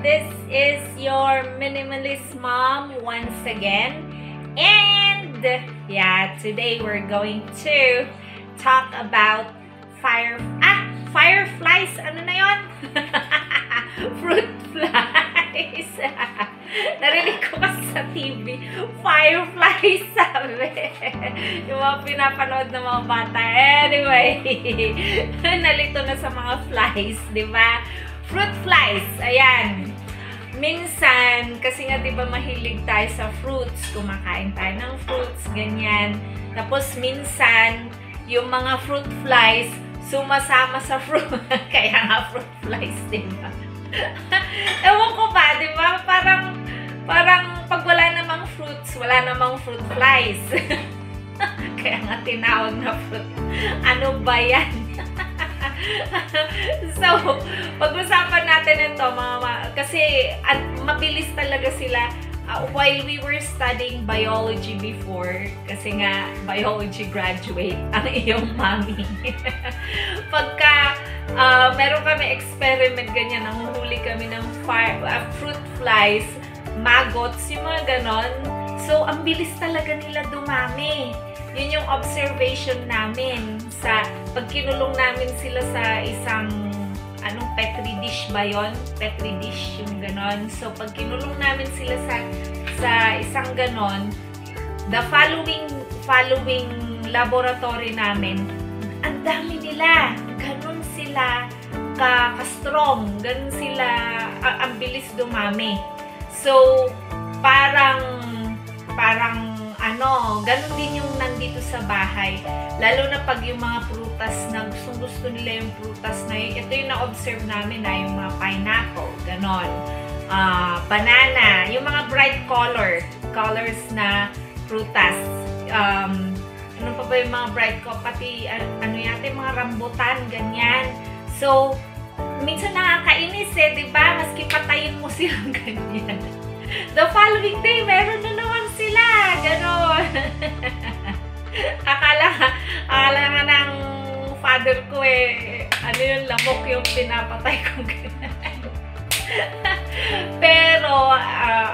This is your minimalist mom once again. And yeah, today we're going to talk about fireflies. Ano na yun? Fruit flies. Narinig ko kasi sa TV. Fireflies, sabi. Yung mga pinapanood ng mga bata. Anyway, nalito na sa mga flies, di ba? Fruit flies. Ayan. Minsan, kasi nga di ba mahilig tayo sa fruits. Kumakain tayo ng fruits, ganyan. Tapos minsan, yung mga fruit flies, sumasama sa fruit. Kaya nga fruit flies, di ba? Ewan ko ba, di ba? Parang pag wala namang fruits, wala namang fruit flies. Kaya nga tinawag na fruit. Ano ba yan? So, pag-usapan natin ito, kasi mabilis talaga sila. While we were studying biology before, kasi nga biology graduate ang iyong mommy. Pagka meron kami experiment ganyan, nanguhuli kami ng fruit flies, maggots, yung mga ganon. So, ang bilis talaga nila dumami. Yun yung observation namin sa pag kinulong namin sila sa isang petri dish ba yun? Petri dish, yung ganon. So, pag kinulong namin sila sa isang ganon, the following laboratory namin, ang dami nila. Ganon sila ka-strong. Ganon sila, ang bilis dumami. So, parang ganun din yung nandito sa bahay. Lalo na pag yung mga prutas na gusto nila yung prutas na yun. Ito yung na-observe namin na yung mga pineapple, ganon. Banana, yung mga bright colors na prutas. Ano pa ba yung mga bright pati yung mga rambutan, ganyan. So, minsan nakakainis di ba? Maski patayin mo silang ganyan. The following day, meron na naman sila. Ganon. Akala nga ng father ko yung lamok yung pinapatay ko. Pero,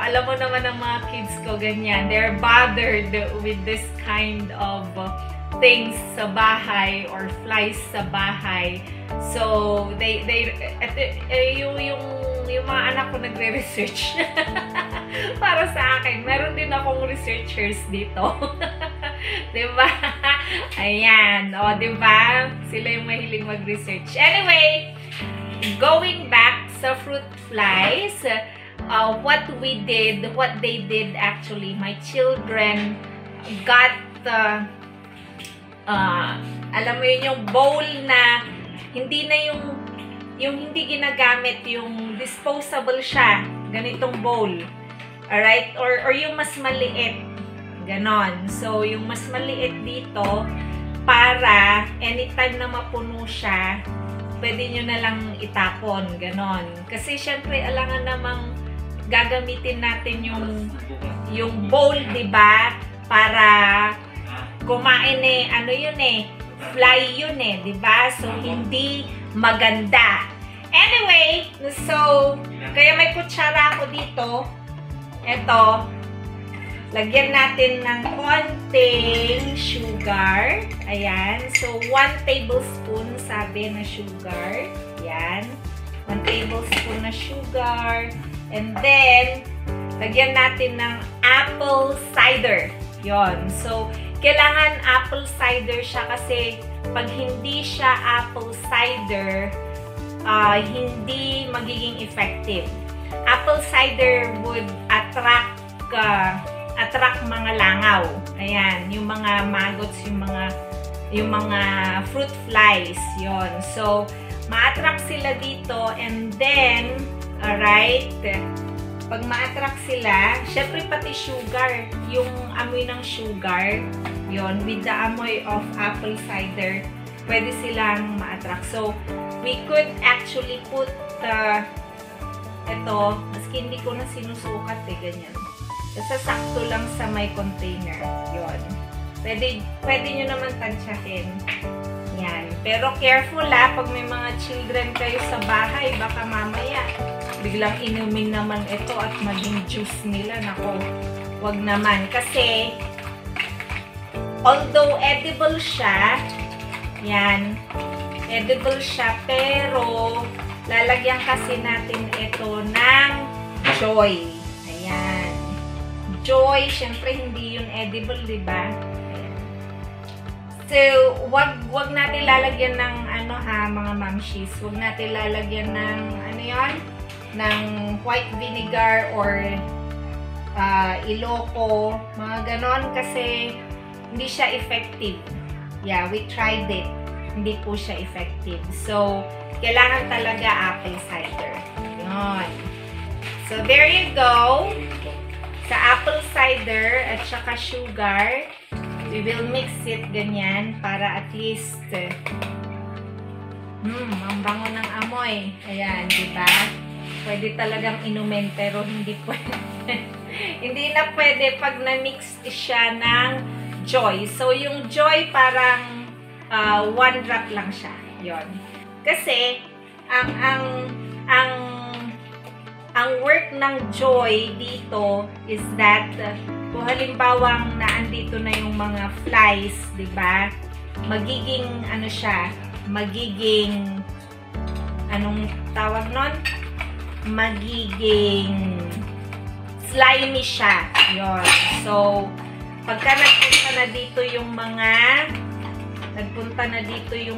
alam mo naman ng mga kids ko ganyan. They're bothered with this kind of things sa bahay or flies sa bahay. So, yung mga anak ko nagre-research para sa akin. Meron din akong researchers dito. Diba? Ayan. O, diba? Sila yung mahilig mag-research. Anyway, going back sa fruit flies, what they did actually, my children got alam mo yun, yung bowl na hindi na yung hindi ginagamit, yung disposable siya, ganitong bowl. Alright? Or yung mas maliit. Ganon. So, yung mas maliit dito, para anytime na mapuno siya, pwede nyo na lang itapon. Ganon. Kasi, syempre, alangan namang gagamitin natin yung bowl, diba? Para kumain fly yun diba? So, hindi maganda. Anyway, so, kaya may kutsara ako dito. Ito, lagyan natin ng konting sugar. Ayan. So, 1 tablespoon sabi na sugar. Ayan. 1 tablespoon na sugar. And then, lagyan natin ng apple cider. Yon. So, kailangan apple cider siya kasi pag hindi siya apple cider, hindi magiging effective. Apple cider would attract mga langaw. Ayan, yung mga maggots, yung mga fruit flies, yon. So, ma-attract sila dito and then, alright, pag ma-attract sila, syempre pati sugar, yung amoy ng sugar, yon, with the amoy of apple cider, pwede silang ma-attract. So, we could actually put ito, maski hindi ko na sinusukat ganyan. Sasakto lang sa may container. Yon. Pwede nyo naman tansyahin. Yan. Yan. Pero careful pag may mga children kayo sa bahay, baka mamaya biglang inumin naman ito at maging juice nila. Nako, wag naman. Kasi, although edible siya, yan, edible siya, pero lalagyan kasi natin ito ng Joy. Ayan. Joy, syempre hindi yun edible, diba? So, wag natin lalagyan ng mga mamshis. Wag natin lalagyan ng ng white vinegar or iloko, mga ganon, kasi hindi siya effective. Yeah, we tried it. Hindi po siya effective. So, kailangan talaga apple cider. Yun. So, there you go. Sa apple cider at saka sugar, we will mix it ganyan para at least ang bango ng amoy. Ayan, diba? Pwede talagang inumin pero hindi pwede. Hindi na pwede pag na-mix siya ng Joy. So, yung Joy parang 1 drop lang siya. Yon. Kasi ang work ng Joy dito is that kung halimbawang naandito na yung mga flies, 'di ba? Magiging siya, magiging anong tawag nun? Magiging slimy siya. 'Yon. So, pagka nagpunta na dito yung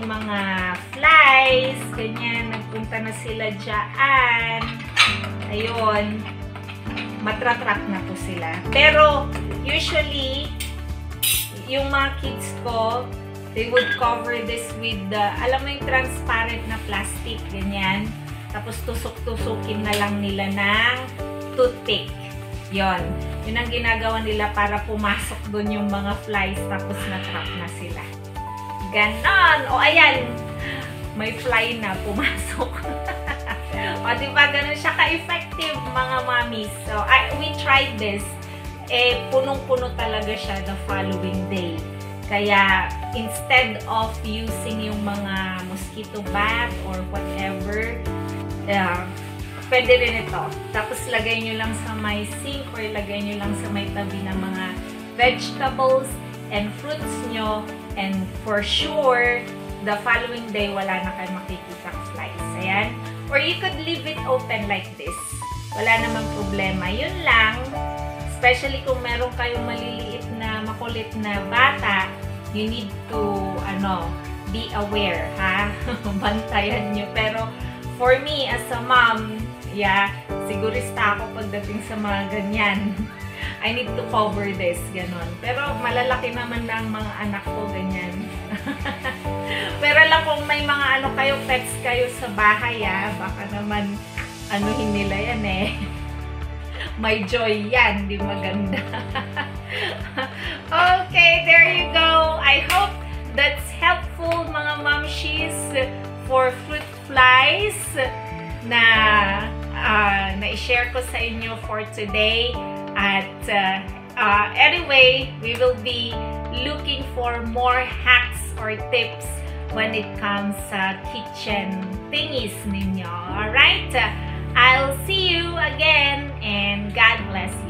mga flies, ganyan, nagpunta na sila diyan. Ayun, matratrap na po sila. Pero, usually, yung mga kids ko, they would cover this with alam mo yung transparent na plastic, ganyan. Tapos, tusok-tusukin na lang nila ng toothpick. Yon. Yun ang ginagawa nila para pumasok dun yung mga flies, tapos na-trap na sila. Ganon! O, ayan! May fly na pumasok. O, diba? Ganun siya ka-effective, mga mommies. So, we tried this. Punong-puno talaga siya the following day. Kaya, instead of using yung mga mosquito bat or whatever, pwede rin ito. Tapos, lagay nyo lang sa may sink or lagay nyo lang sa may tabi ng mga vegetables and fruits nyo. And for sure, the following day, wala na kayo makikita flies. Ayan. Or you could leave it open like this. Wala namang problema. Yun lang, especially kung meron kayong maliliit na makulit na bata, you need to, be aware, ha? Bantayan nyo. Pero, for me, as a mom, sigurista ako pagdating sa mga ganyan. I need to cover this, ganon. Pero, malalaki naman na ang mga anak ko, ganyan. Pero lang kung may mga pets kayo sa bahay, baka naman, nila yan May Joy yan, di maganda. Okay, there you go. I hope that's helpful, mga mamshis, for fruit flies na i-share ko sa inyo for today. At anyway, we will be looking for more hacks or tips when it comes sa kitchen thingies ninyo. Alright? I'll see you again and God bless you.